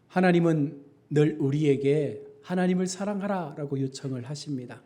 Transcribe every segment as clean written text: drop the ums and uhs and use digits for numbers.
하나님은 늘 우리에게 하나님을 사랑하라라고 요청을 하십니다.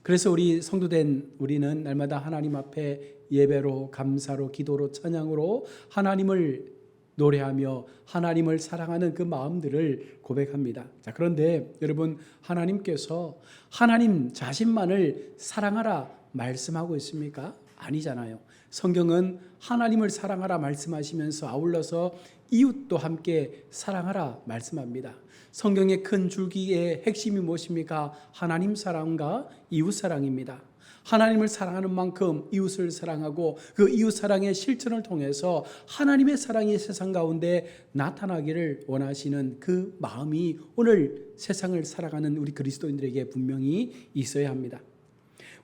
그래서 우리 성도된 우리는 날마다 하나님 앞에 예배로, 감사로, 기도로, 찬양으로 하나님을 노래하며 하나님을 사랑하는 그 마음들을 고백합니다. 자, 그런데 여러분, 하나님께서 하나님 자신만을 사랑하라 말씀하고 있습니까? 아니잖아요. 성경은 하나님을 사랑하라 말씀하시면서 아울러서 이웃도 함께 사랑하라 말씀합니다. 성경의 큰 줄기의 핵심이 무엇입니까? 하나님 사랑과 이웃 사랑입니다. 하나님을 사랑하는 만큼 이웃을 사랑하고 그 이웃 사랑의 실천을 통해서 하나님의 사랑이 세상 가운데 나타나기를 원하시는 그 마음이 오늘 세상을 살아가는 우리 그리스도인들에게 분명히 있어야 합니다.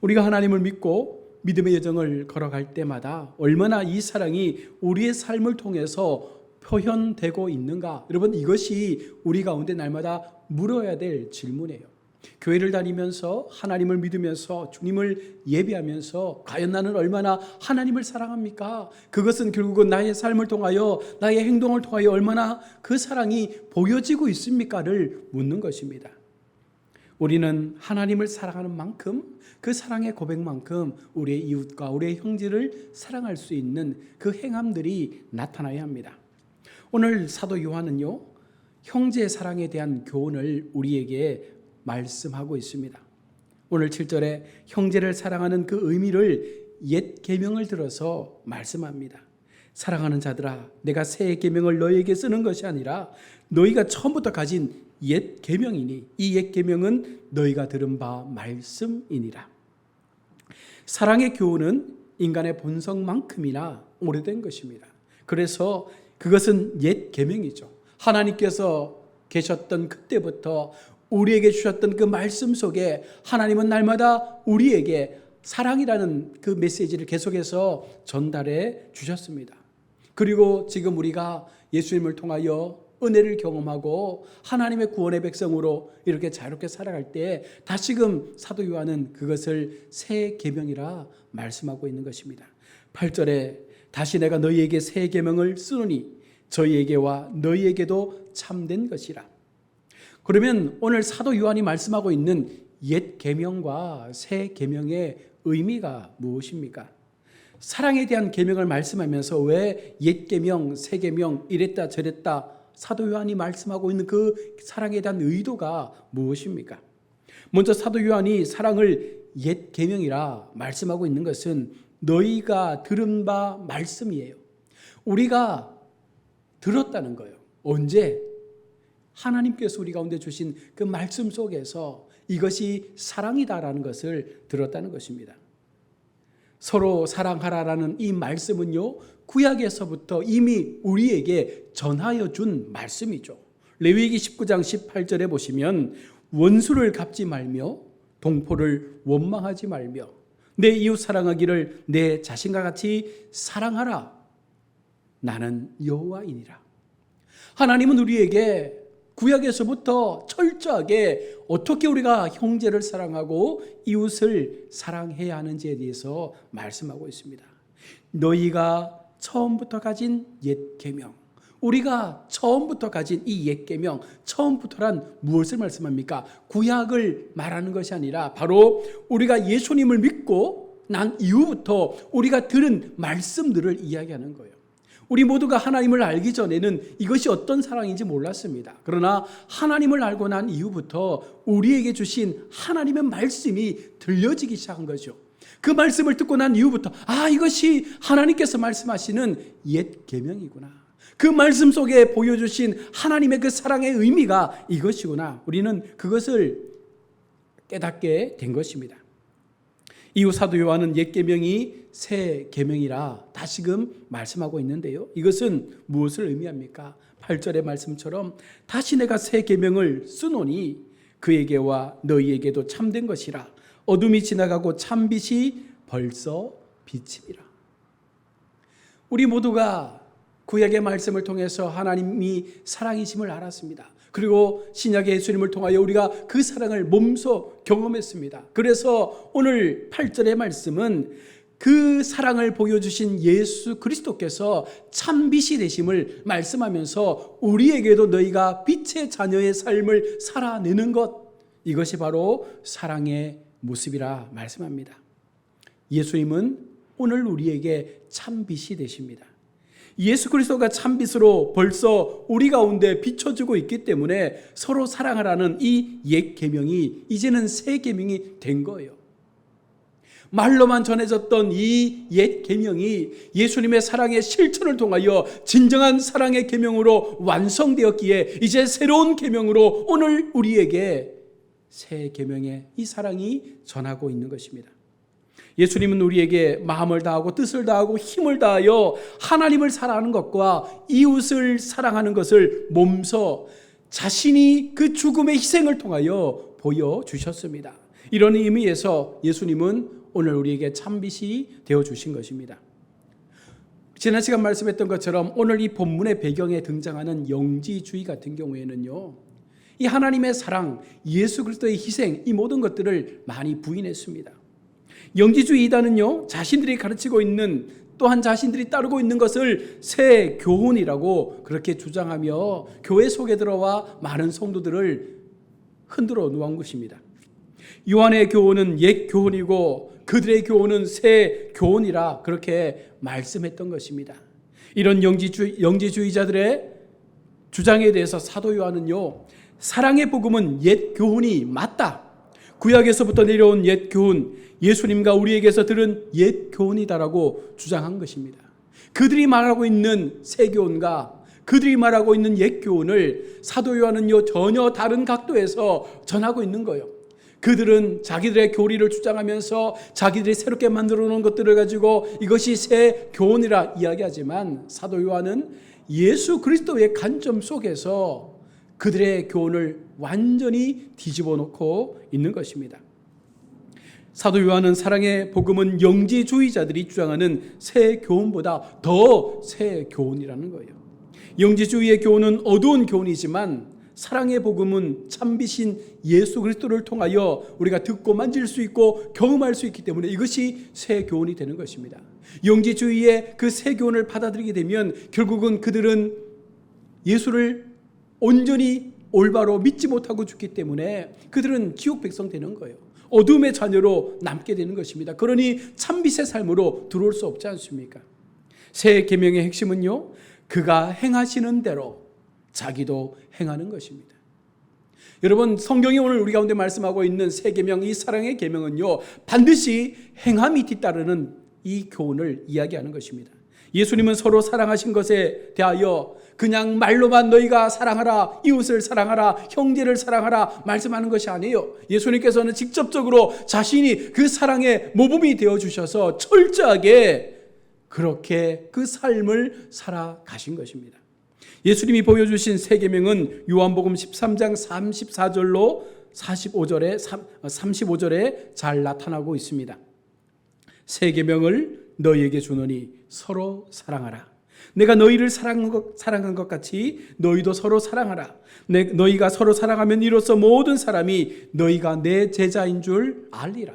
우리가 하나님을 믿고 믿음의 여정을 걸어갈 때마다 얼마나 이 사랑이 우리의 삶을 통해서 표현되고 있는가? 여러분, 이것이 우리 가운데 날마다 물어야 될 질문이에요. 교회를 다니면서 하나님을 믿으면서 주님을 예배하면서 과연 나는 얼마나 하나님을 사랑합니까? 그것은 결국은 나의 삶을 통하여 나의 행동을 통하여 얼마나 그 사랑이 보여지고 있습니까를 묻는 것입니다. 우리는 하나님을 사랑하는 만큼 그 사랑의 고백만큼 우리의 이웃과 우리의 형제를 사랑할 수 있는 그 행함들이 나타나야 합니다. 오늘 사도 요한은요, 형제의 사랑에 대한 교훈을 우리에게 말씀하고 있습니다. 오늘 7절에 형제를 사랑하는 그 의미를 옛 계명을 들어서 말씀합니다. 사랑하는 자들아, 내가 새 계명을 너희에게 쓰는 것이 아니라 너희가 처음부터 가진 옛 계명이니 이 옛 계명은 너희가 들은 바 말씀이니라. 사랑의 교훈은 인간의 본성만큼이나 오래된 것입니다. 그래서 그것은 옛 계명이죠. 하나님께서 계셨던 그때부터 우리에게 주셨던 그 말씀 속에 하나님은 날마다 우리에게 사랑이라는 그 메시지를 계속해서 전달해 주셨습니다. 그리고 지금 우리가 예수님을 통하여 은혜를 경험하고 하나님의 구원의 백성으로 이렇게 자유롭게 살아갈 때 다시금 사도 요한은 그것을 새 계명이라 말씀하고 있는 것입니다. 8절에 다시 내가 너희에게 새 계명을 쓰노니 저희에게와 너희에게도 참된 것이라. 그러면 오늘 사도 요한이 말씀하고 있는 옛 계명과 새 계명의 의미가 무엇입니까? 사랑에 대한 계명을 말씀하면서 왜 옛 계명, 새 계명 이랬다 저랬다 사도 요한이 말씀하고 있는 그 사랑에 대한 의도가 무엇입니까? 먼저 사도 요한이 사랑을 옛 계명이라 말씀하고 있는 것은 너희가 들은 바 말씀이에요. 우리가 들었다는 거예요. 언제? 하나님께서 우리 가운데 주신 그 말씀 속에서 이것이 사랑이다라는 것을 들었다는 것입니다. 서로 사랑하라라는 이 말씀은요, 구약에서부터 이미 우리에게 전하여 준 말씀이죠. 레위기 19장 18절에 보시면 원수를 갚지 말며 동포를 원망하지 말며 내 이웃 사랑하기를 내 자신과 같이 사랑하라. 나는 여호와이니라. 하나님은 우리에게 구약에서부터 철저하게 어떻게 우리가 형제를 사랑하고 이웃을 사랑해야 하는지에 대해서 말씀하고 있습니다. 너희가 처음부터 가진 옛 계명, 우리가 처음부터 가진 이 옛 계명, 처음부터란 무엇을 말씀합니까? 구약을 말하는 것이 아니라 바로 우리가 예수님을 믿고 난 이후부터 우리가 들은 말씀들을 이야기하는 거예요. 우리 모두가 하나님을 알기 전에는 이것이 어떤 사랑인지 몰랐습니다. 그러나 하나님을 알고 난 이후부터 우리에게 주신 하나님의 말씀이 들려지기 시작한 거죠. 그 말씀을 듣고 난 이후부터 이것이 하나님께서 말씀하시는 옛 계명이구나. 그 말씀 속에 보여주신 하나님의 그 사랑의 의미가 이것이구나. 우리는 그것을 깨닫게 된 것입니다. 이후 사도 요한은 옛 계명이 새 계명이라 다시금 말씀하고 있는데요. 이것은 무엇을 의미합니까? 8절의 말씀처럼 다시 내가 새 계명을 쓰노니 그에게와 너희에게도 참된 것이라. 어둠이 지나가고 참빛이 벌써 비침이라. 우리 모두가 구약의 말씀을 통해서 하나님이 사랑이심을 알았습니다. 그리고 신약의 예수님을 통하여 우리가 그 사랑을 몸소 경험했습니다. 그래서 오늘 8절의 말씀은 그 사랑을 보여주신 예수 그리스도께서 참빛이 되심을 말씀하면서 우리에게도 너희가 빛의 자녀의 삶을 살아내는 것, 이것이 바로 사랑의 모습이라 말씀합니다. 예수님은 오늘 우리에게 참빛이 되십니다. 예수 그리스도가 참빛으로 벌써 우리 가운데 비춰주고 있기 때문에 서로 사랑하라는 이 옛 계명이 이제는 새 계명이 된 거예요. 말로만 전해졌던 이 옛 계명이 예수님의 사랑의 실천을 통하여 진정한 사랑의 계명으로 완성되었기에 이제 새로운 계명으로 오늘 우리에게 새 계명의 이 사랑이 전하고 있는 것입니다. 예수님은 우리에게 마음을 다하고 뜻을 다하고 힘을 다하여 하나님을 사랑하는 것과 이웃을 사랑하는 것을 몸소 자신이 그 죽음의 희생을 통하여 보여주셨습니다. 이런 의미에서 예수님은 오늘 우리에게 참빛이 되어주신 것입니다. 지난 시간 말씀했던 것처럼 오늘 이 본문의 배경에 등장하는 영지주의 같은 경우에는요, 이 하나님의 사랑, 예수 그리스도의 희생, 이 모든 것들을 많이 부인했습니다. 영지주의 이단은요, 자신들이 가르치고 있는, 또한 자신들이 따르고 있는 것을 새 교훈이라고 그렇게 주장하며 교회 속에 들어와 많은 성도들을 흔들어 놓은 것입니다. 요한의 교훈은 옛 교훈이고 그들의 교훈은 새 교훈이라 그렇게 말씀했던 것입니다. 이런 영지주의자들의 주장에 대해서 사도 요한은요, 사랑의 복음은 옛 교훈이 맞다, 구약에서부터 내려온 옛 교훈, 예수님과 우리에게서 들은 옛 교훈이다라고 주장한 것입니다. 그들이 말하고 있는 새 교훈과 그들이 말하고 있는 옛 교훈을 사도 요한은요, 전혀 다른 각도에서 전하고 있는 거예요. 그들은 자기들의 교리를 주장하면서 자기들이 새롭게 만들어 놓은 것들을 가지고 이것이 새 교훈이라 이야기하지만 사도 요한은 예수 그리스도의 관점 속에서 그들의 교훈을 완전히 뒤집어 놓고 있는 것입니다. 사도 요한은 사랑의 복음은 영지주의자들이 주장하는 새 교훈보다 더 새 교훈이라는 거예요. 영지주의의 교훈은 어두운 교훈이지만 사랑의 복음은 참빛인 예수 그리스도를 통하여 우리가 듣고 만질 수 있고 경험할 수 있기 때문에 이것이 새 교훈이 되는 것입니다. 영지주의의 그 새 교훈을 받아들이게 되면 결국은 그들은 예수를 온전히 올바로 믿지 못하고 죽기 때문에 그들은 지옥 백성 되는 거예요. 어둠의 자녀로 남게 되는 것입니다. 그러니 참빛의 삶으로 들어올 수 없지 않습니까? 새 계명의 핵심은요, 그가 행하시는 대로 자기도 행하는 것입니다. 여러분, 성경이 오늘 우리 가운데 말씀하고 있는 새 계명, 이 사랑의 계명은요, 반드시 행함이 뒤따르는 이 교훈을 이야기하는 것입니다. 예수님은 서로 사랑하신 것에 대하여 그냥 말로만 너희가 사랑하라, 이웃을 사랑하라, 형제를 사랑하라 말씀하는 것이 아니에요. 예수님께서는 직접적으로 자신이 그 사랑의 모범이 되어주셔서 철저하게 그렇게 그 삶을 살아가신 것입니다. 예수님이 보여주신 새 계명은 요한복음 13장 34절로 35절에 잘 나타나고 있습니다. 새 계명을 너희에게 주노니 서로 사랑하라. 내가 너희를 사랑한 것 같이 너희도 서로 사랑하라. 너희가 서로 사랑하면 이로써 모든 사람이 너희가 내 제자인 줄 알리라.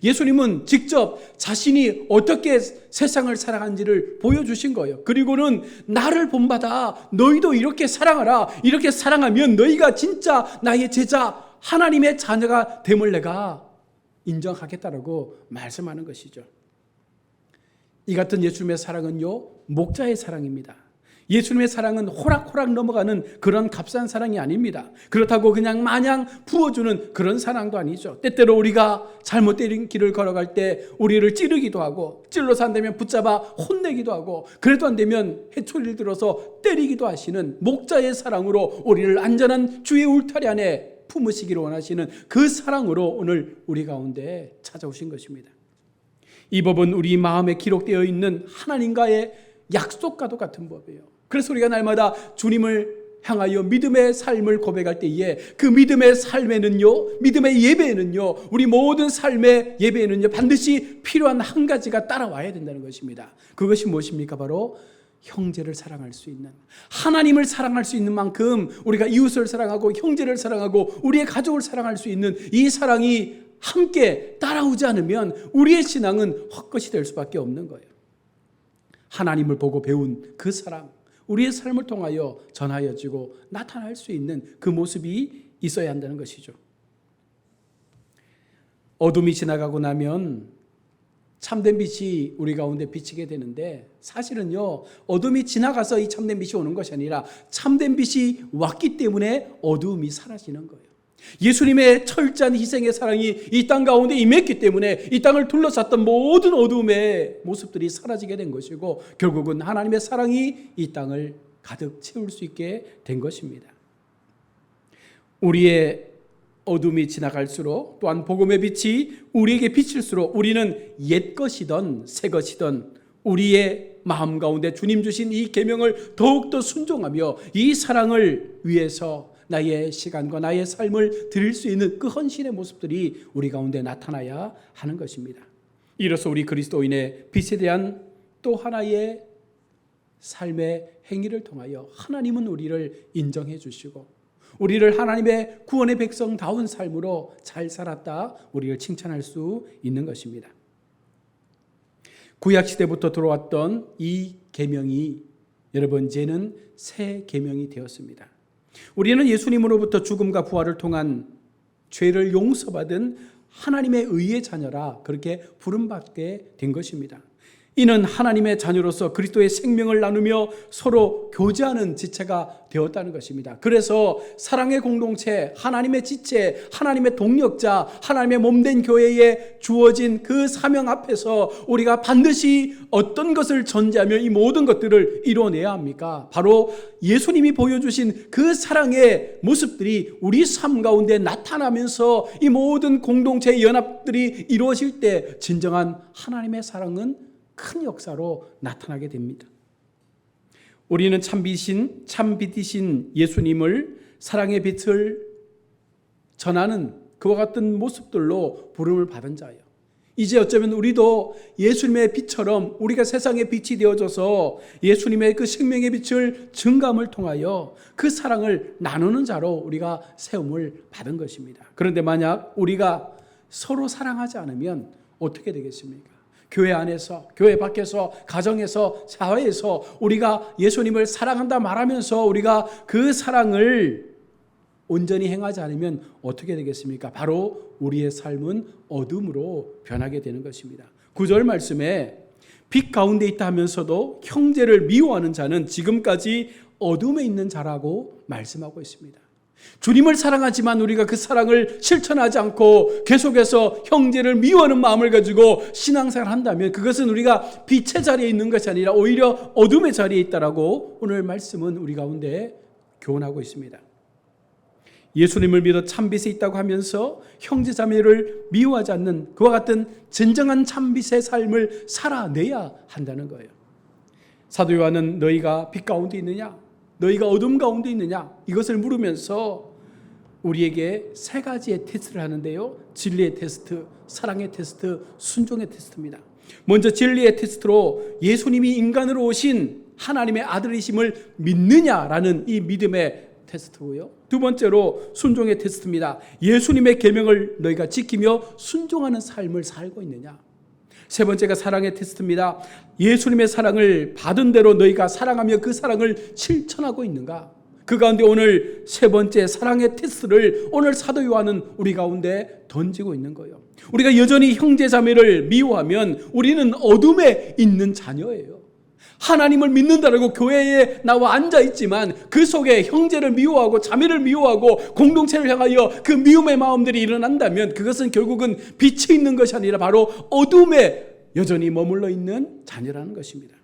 예수님은 직접 자신이 어떻게 세상을 사랑하는지를 보여주신 거예요. 그리고는 나를 본받아 너희도 이렇게 사랑하라. 이렇게 사랑하면 너희가 진짜 나의 제자, 하나님의 자녀가 됨을 내가 인정하겠다라고 말씀하는 것이죠. 이 같은 예수님의 사랑은요, 목자의 사랑입니다. 예수님의 사랑은 호락호락 넘어가는 그런 값싼 사랑이 아닙니다. 그렇다고 그냥 마냥 부어주는 그런 사랑도 아니죠. 때때로 우리가 잘못된 길을 걸어갈 때 우리를 찌르기도 하고, 찔러서 안 되면 붙잡아 혼내기도 하고, 그래도 안 되면 해초리를 들어서 때리기도 하시는 목자의 사랑으로 우리를 안전한 주의 울타리 안에 품으시기를 원하시는 그 사랑으로 오늘 우리 가운데 찾아오신 것입니다. 이 법은 우리 마음에 기록되어 있는 하나님과의 약속과도 같은 법이에요. 그래서 우리가 날마다 주님을 향하여 믿음의 삶을 고백할 때에 그 믿음의 삶에는요, 믿음의 예배에는요, 우리 모든 삶의 예배에는요, 반드시 필요한 한 가지가 따라와야 된다는 것입니다. 그것이 무엇입니까? 바로 형제를 사랑할 수 있는, 하나님을 사랑할 수 있는 만큼 우리가 이웃을 사랑하고 형제를 사랑하고 우리의 가족을 사랑할 수 있는 이 사랑이 함께 따라오지 않으면 우리의 신앙은 헛것이 될 수밖에 없는 거예요. 하나님을 보고 배운 그 사랑, 우리의 삶을 통하여 전하여지고 나타날 수 있는 그 모습이 있어야 한다는 것이죠. 어둠이 지나가고 나면 참된 빛이 우리 가운데 비치게 되는데, 사실은요, 어둠이 지나가서 이 참된 빛이 오는 것이 아니라 참된 빛이 왔기 때문에 어두움이 사라지는 거예요. 예수님의 철저한 희생의 사랑이 이 땅 가운데 임했기 때문에 이 땅을 둘러쌌던 모든 어둠의 모습들이 사라지게 된 것이고, 결국은 하나님의 사랑이 이 땅을 가득 채울 수 있게 된 것입니다. 우리의 어둠이 지나갈수록, 또한 복음의 빛이 우리에게 비칠수록 우리는 옛 것이든 새 것이든 우리의 마음 가운데 주님 주신 이 계명을 더욱더 순종하며 이 사랑을 위해서 나의 시간과 나의 삶을 드릴 수 있는 그 헌신의 모습들이 우리 가운데 나타나야 하는 것입니다. 이로써 우리 그리스도인의 빛에 대한 또 하나의 삶의 행위를 통하여 하나님은 우리를 인정해 주시고, 우리를 하나님의 구원의 백성다운 삶으로 잘 살았다, 우리를 칭찬할 수 있는 것입니다. 구약시대부터 들어왔던 이 계명이 여러분 이제는 새 계명이 되었습니다. 우리는 예수님으로부터 죽음과 부활을 통한 죄를 용서받은 하나님의 의의 자녀라 그렇게 부름받게 된 것입니다. 이는 하나님의 자녀로서 그리스도의 생명을 나누며 서로 교제하는 지체가 되었다는 것입니다. 그래서 사랑의 공동체, 하나님의 지체, 하나님의 동력자, 하나님의 몸된 교회에 주어진 그 사명 앞에서 우리가 반드시 어떤 것을 전제하며 이 모든 것들을 이뤄내야 합니까? 바로 예수님이 보여주신 그 사랑의 모습들이 우리 삶 가운데 나타나면서 이 모든 공동체의 연합들이 이루어질 때 진정한 하나님의 사랑은 큰 역사로 나타나게 됩니다. 우리는 참빛이신 예수님을 사랑의 빛을 전하는 그와 같은 모습들로 부름을 받은 자예요. 이제 어쩌면 우리도 예수님의 빛처럼 우리가 세상의 빛이 되어져서 예수님의 그 생명의 빛을 증감을 통하여 그 사랑을 나누는 자로 우리가 세움을 받은 것입니다. 그런데 만약 우리가 서로 사랑하지 않으면 어떻게 되겠습니까? 교회 안에서, 교회 밖에서, 가정에서, 사회에서 우리가 예수님을 사랑한다 말하면서 우리가 그 사랑을 온전히 행하지 않으면 어떻게 되겠습니까? 바로 우리의 삶은 어둠으로 변하게 되는 것입니다. 9절 말씀에 빛 가운데 있다 하면서도 형제를 미워하는 자는 지금까지 어둠에 있는 자라고 말씀하고 있습니다. 주님을 사랑하지만 우리가 그 사랑을 실천하지 않고 계속해서 형제를 미워하는 마음을 가지고 신앙생활을 한다면 그것은 우리가 빛의 자리에 있는 것이 아니라 오히려 어둠의 자리에 있다라고 오늘 말씀은 우리 가운데 교훈하고 있습니다. 예수님을 믿어 참빛에 있다고 하면서 형제자매를 미워하지 않는 그와 같은 진정한 참빛의 삶을 살아내야 한다는 거예요. 사도 요한은 너희가 빛 가운데 있느냐? 너희가 어둠 가운데 있느냐? 이것을 물으면서 우리에게 세 가지의 테스트를 하는데요. 진리의 테스트, 사랑의 테스트, 순종의 테스트입니다. 먼저 진리의 테스트로 예수님이 인간으로 오신 하나님의 아들이심을 믿느냐라는 이 믿음의 테스트고요. 두 번째로 순종의 테스트입니다. 예수님의 계명을 너희가 지키며 순종하는 삶을 살고 있느냐. 세 번째가 사랑의 테스트입니다. 예수님의 사랑을 받은 대로 너희가 사랑하며 그 사랑을 실천하고 있는가? 그 가운데 오늘 세 번째 사랑의 테스트를 오늘 사도 요한은 우리 가운데 던지고 있는 거예요. 우리가 여전히 형제자매를 미워하면 우리는 어둠에 있는 자녀예요. 하나님을 믿는다라고 교회에 나와 앉아있지만 그 속에 형제를 미워하고 자매를 미워하고 공동체를 향하여 그 미움의 마음들이 일어난다면 그것은 결국은 빛이 있는 것이 아니라 바로 어둠에 여전히 머물러 있는 자녀라는 것입니다.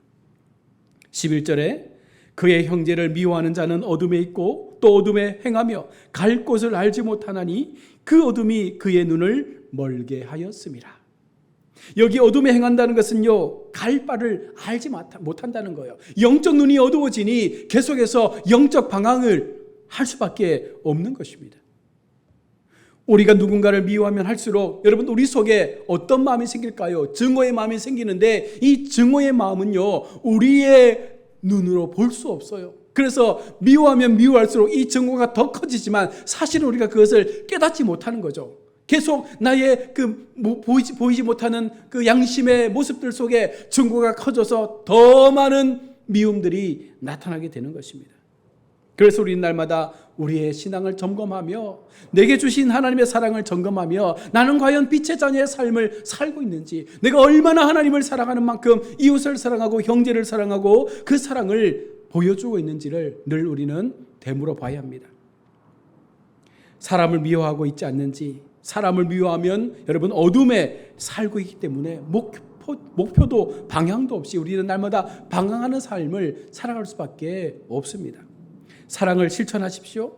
11절에 그의 형제를 미워하는 자는 어둠에 있고 또 어둠에 행하며 갈 곳을 알지 못하나니 그 어둠이 그의 눈을 멀게 하였음이라. 여기 어둠에 행한다는 것은요, 갈 바를 알지 못한다는 거예요. 영적 눈이 어두워지니 계속해서 영적 방황을 할 수밖에 없는 것입니다. 우리가 누군가를 미워하면 할수록 여러분 우리 속에 어떤 마음이 생길까요? 증오의 마음이 생기는데 이 증오의 마음은요, 우리의 눈으로 볼 수 없어요. 그래서 미워하면 미워할수록 이 증오가 더 커지지만 사실은 우리가 그것을 깨닫지 못하는 거죠. 계속 나의 보이지 못하는 그 양심의 모습들 속에 증거가 커져서 더 많은 미움들이 나타나게 되는 것입니다. 그래서 우리는 날마다 우리의 신앙을 점검하며 내게 주신 하나님의 사랑을 점검하며 나는 과연 빛의 자녀의 삶을 살고 있는지, 내가 얼마나 하나님을 사랑하는 만큼 이웃을 사랑하고 형제를 사랑하고 그 사랑을 보여주고 있는지를 늘 우리는 되물어 봐야 합니다. 사람을 미워하고 있지 않는지, 사람을 미워하면 여러분 어둠에 살고 있기 때문에 목표도 방향도 없이 우리는 날마다 방황하는 삶을 살아갈 수밖에 없습니다. 사랑을 실천하십시오.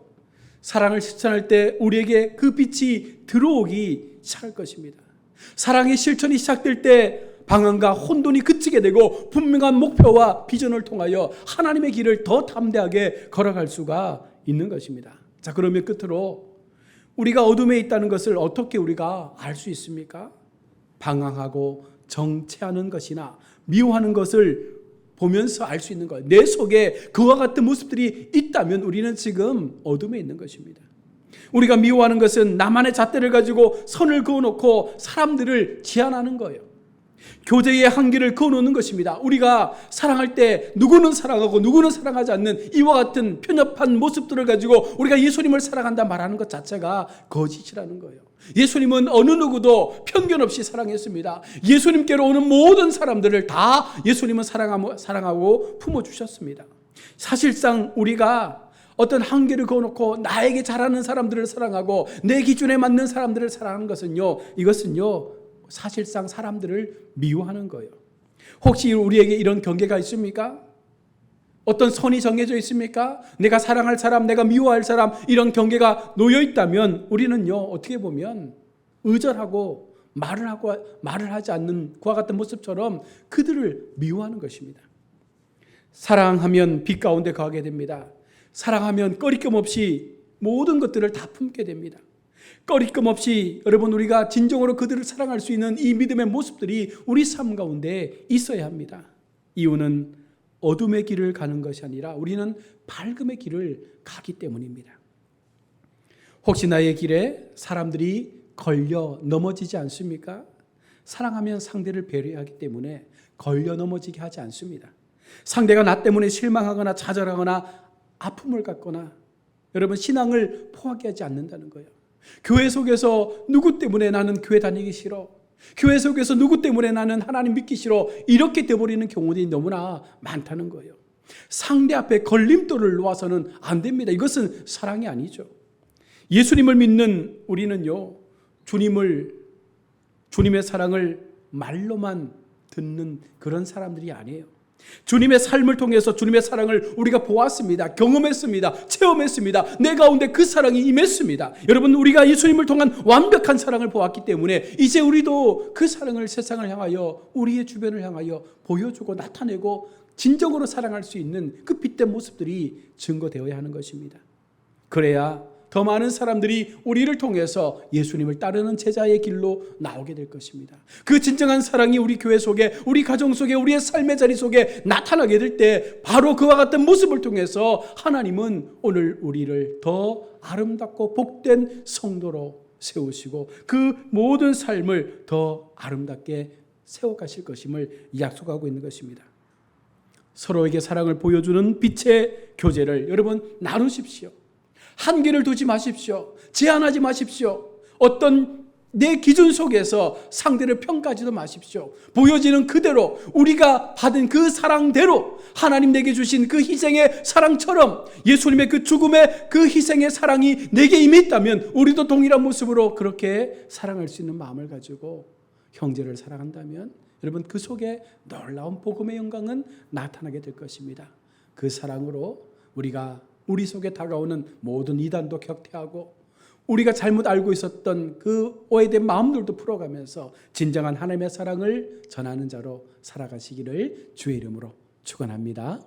사랑을 실천할 때 우리에게 그 빛이 들어오기 시작할 것입니다. 사랑의 실천이 시작될 때 방황과 혼돈이 그치게 되고 분명한 목표와 비전을 통하여 하나님의 길을 더 담대하게 걸어갈 수가 있는 것입니다. 자, 그러면 끝으로 우리가 어둠에 있다는 것을 어떻게 우리가 알 수 있습니까? 방황하고 정체하는 것이나 미워하는 것을 보면서 알 수 있는 거예요. 내 속에 그와 같은 모습들이 있다면 우리는 지금 어둠에 있는 것입니다. 우리가 미워하는 것은 나만의 잣대를 가지고 선을 그어놓고 사람들을 제한하는 거예요. 교제의 한계를 그어놓는 것입니다. 우리가 사랑할 때 누구는 사랑하고 누구는 사랑하지 않는 이와 같은 편협한 모습들을 가지고 우리가 예수님을 사랑한다 말하는 것 자체가 거짓이라는 거예요. 예수님은 어느 누구도 편견 없이 사랑했습니다. 예수님께로 오는 모든 사람들을 다 예수님은 사랑하고 품어주셨습니다. 사실상 우리가 어떤 한계를 그어놓고 나에게 잘하는 사람들을 사랑하고 내 기준에 맞는 사람들을 사랑하는 것은요, 이것은요 사실상 사람들을 미워하는 거예요. 혹시 우리에게 이런 경계가 있습니까? 어떤 선이 정해져 있습니까? 내가 사랑할 사람, 내가 미워할 사람, 이런 경계가 놓여 있다면 우리는요 어떻게 보면 의절하고 말을 하지 않는 그와 같은 모습처럼 그들을 미워하는 것입니다. 사랑하면 빛 가운데 거하게 됩니다. 사랑하면 꺼리낌 없이 모든 것들을 다 품게 됩니다. 꺼리낌 없이 여러분 우리가 진정으로 그들을 사랑할 수 있는 이 믿음의 모습들이 우리 삶 가운데 있어야 합니다. 이유는 어둠의 길을 가는 것이 아니라 우리는 밝음의 길을 가기 때문입니다. 혹시 나의 길에 사람들이 걸려 넘어지지 않습니까? 사랑하면 상대를 배려하기 때문에 걸려 넘어지게 하지 않습니다. 상대가 나 때문에 실망하거나 좌절하거나 아픔을 갖거나 여러분 신앙을 포하게 하지 않는다는 거예요. 교회 속에서 누구 때문에 나는 교회 다니기 싫어, 교회 속에서 누구 때문에 나는 하나님 믿기 싫어, 이렇게 돼버리는 경우들이 너무나 많다는 거예요. 상대 앞에 걸림돌을 놓아서는 안 됩니다. 이것은 사랑이 아니죠. 예수님을 믿는 우리는요 주님의 사랑을 말로만 듣는 그런 사람들이 아니에요. 주님의 삶을 통해서 주님의 사랑을 우리가 보았습니다. 경험했습니다. 체험했습니다. 내 가운데 그 사랑이 임했습니다. 여러분 우리가 예수님을 통한 완벽한 사랑을 보았기 때문에 이제 우리도 그 사랑을 세상을 향하여 우리의 주변을 향하여 보여주고 나타내고 진정으로 사랑할 수 있는 그 빛된 모습들이 증거되어야 하는 것입니다. 그래야 더 많은 사람들이 우리를 통해서 예수님을 따르는 제자의 길로 나오게 될 것입니다. 그 진정한 사랑이 우리 교회 속에, 우리 가정 속에, 우리의 삶의 자리 속에 나타나게 될 때 바로 그와 같은 모습을 통해서 하나님은 오늘 우리를 더 아름답고 복된 성도로 세우시고 그 모든 삶을 더 아름답게 세워가실 것임을 약속하고 있는 것입니다. 서로에게 사랑을 보여주는 빛의 교제를 여러분 나누십시오. 한계를 두지 마십시오. 제한하지 마십시오. 어떤 내 기준 속에서 상대를 평가하지도 마십시오. 보여지는 그대로 우리가 받은 그 사랑대로 하나님 내게 주신 그 희생의 사랑처럼 예수님의 그 죽음의 그 희생의 사랑이 내게 임했다면 우리도 동일한 모습으로 그렇게 사랑할 수 있는 마음을 가지고 형제를 사랑한다면 여러분 그 속에 놀라운 복음의 영광은 나타나게 될 것입니다. 그 사랑으로 우리가 우리 속에 다가오는 모든 이단도 격퇴하고 우리가 잘못 알고 있었던 그 오해된 마음들도 풀어가면서 진정한 하나님의 사랑을 전하는 자로 살아가시기를 주의 이름으로 축원합니다.